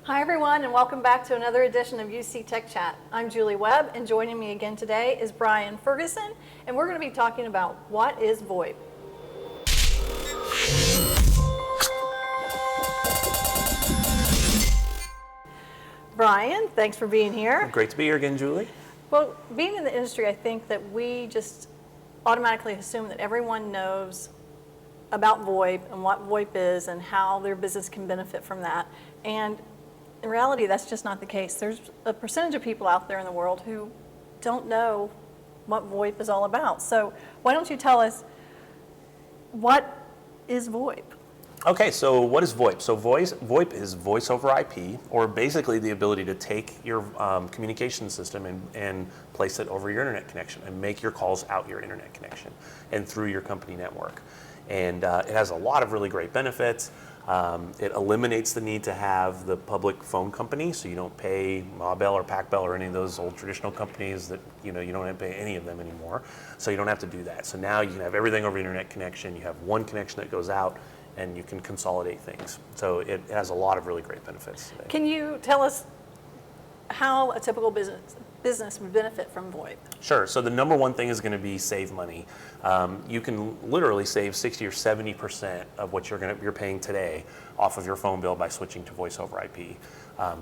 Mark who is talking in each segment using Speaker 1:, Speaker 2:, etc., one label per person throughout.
Speaker 1: Hi everyone, and welcome back to another edition of UC Tech Chat. I'm Julie Webb, and joining me again today is Brian Ferguson, and we're going to be talking about what is VoIP. Brian, thanks for being here.
Speaker 2: Great to be here again, Julie.
Speaker 1: Well, being in the industry, I think that we just automatically assume that everyone knows about VoIP and what VoIP is and how their business can benefit from that. And in reality, that's just not the case. There's a percentage of people out there in the world who don't know what VoIP is all about. So why don't you tell us, what is VoIP?
Speaker 2: Okay, so what is VoIP? So VoIP is voice over IP, or basically the ability to take your communication system and place it over your internet connection and make your calls out your internet connection and through your company network. And it has a lot of really great benefits. It eliminates the need to have the public phone company, so you don't pay Ma Bell or Pac Bell or any of those old traditional companies that you don't have to pay any of them anymore. So you don't have to do that. So now you can have everything over internet connection. You have one connection that goes out, and you can consolidate things. So it has a lot of really great benefits today.
Speaker 1: Can you tell us how a typical business would benefit from VoIP?
Speaker 2: Sure. So the number one thing is going to be save money. You can literally save 60 or 70% of what you're paying today off of your phone bill by switching to voice over IP.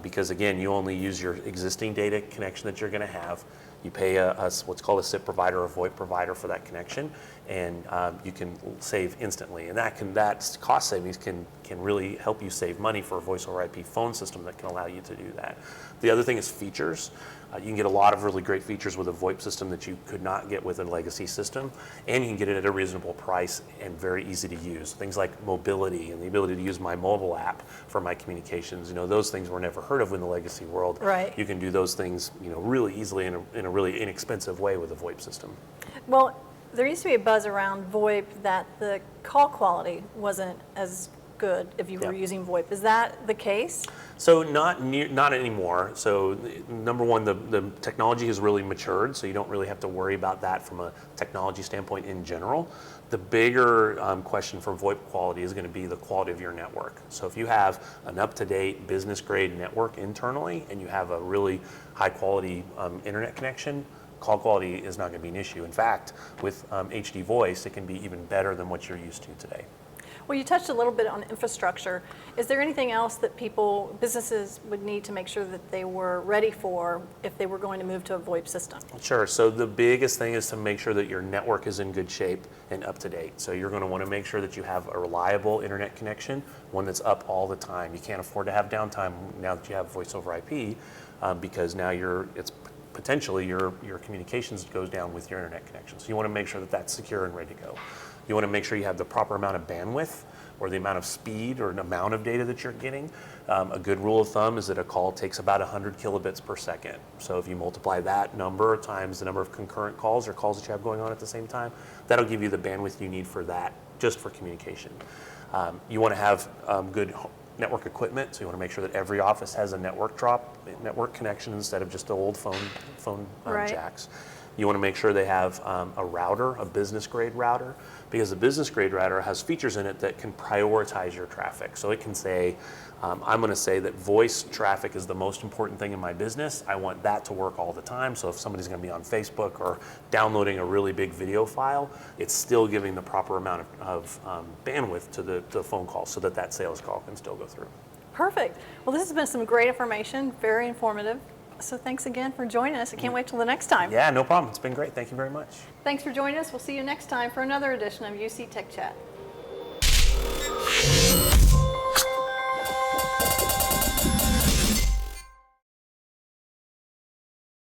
Speaker 2: Because again, you only use your existing data connection that you're going to have. You pay what's called a SIP provider or VoIP provider for that connection, and you can save instantly. And that cost savings can really help you save money for a voice over IP phone system that can allow you to do that. The other thing is features. You can get a lot of really great features with a VoIP system that you could not get with a legacy system, and you can get it at a reasonable price and very easy to use. Things like mobility and the ability to use my mobile app for my communications. Those things were never heard of in the legacy world.
Speaker 1: Right.
Speaker 2: You can do those things, really easily in a really inexpensive way with a VoIP system.
Speaker 1: Well, there used to be a buzz around VoIP that the call quality wasn't as good if you were using VoIP. Is that the case?
Speaker 2: So not anymore. So number one, the technology has really matured, so you don't really have to worry about that from a technology standpoint in general. The bigger question for VoIP quality is going to be the quality of your network. So if you have an up-to-date business-grade network internally and you have a really high-quality internet connection, call quality is not going to be an issue. In fact, with HD voice, it can be even better than what you're used to today.
Speaker 1: Well, you touched a little bit on infrastructure. Is there anything else that businesses would need to make sure that they were ready for if they were going to move to a VoIP system?
Speaker 2: Sure. So the biggest thing is to make sure that your network is in good shape and up to date. So you're going to want to make sure that you have a reliable internet connection, one that's up all the time. You can't afford to have downtime now that you have voice over IP, because now it's potentially your communications goes down with your internet connection. So you want to make sure that that's secure and ready to go. You want to make sure you have the proper amount of bandwidth or the amount of speed or an amount of data that you're getting. A good rule of thumb is that a call takes about 100 kilobits per second. So if you multiply that number times the number of concurrent calls or calls that you have going on at the same time, that'll give you the bandwidth you need for that, just for communication. You want to have good network equipment, so you want to make sure that every office has a network connection instead of just the old phone
Speaker 1: right.
Speaker 2: jacks. You want to make sure they have a router, a business grade router, because a business grade router has features in it that can prioritize your traffic. So it can say, I'm going to say that voice traffic is the most important thing in my business. I want that to work all the time. So if somebody's going to be on Facebook or downloading a really big video file, it's still giving the proper amount of bandwidth to the phone call so that sales call can still go through.
Speaker 1: Perfect. Well, this has been some great information, very informative. So thanks again for joining us. I can't wait till the next time.
Speaker 2: Yeah, no problem. It's been great. Thank you very much.
Speaker 1: Thanks for joining us. We'll see you next time for another edition of UC Tech Chat.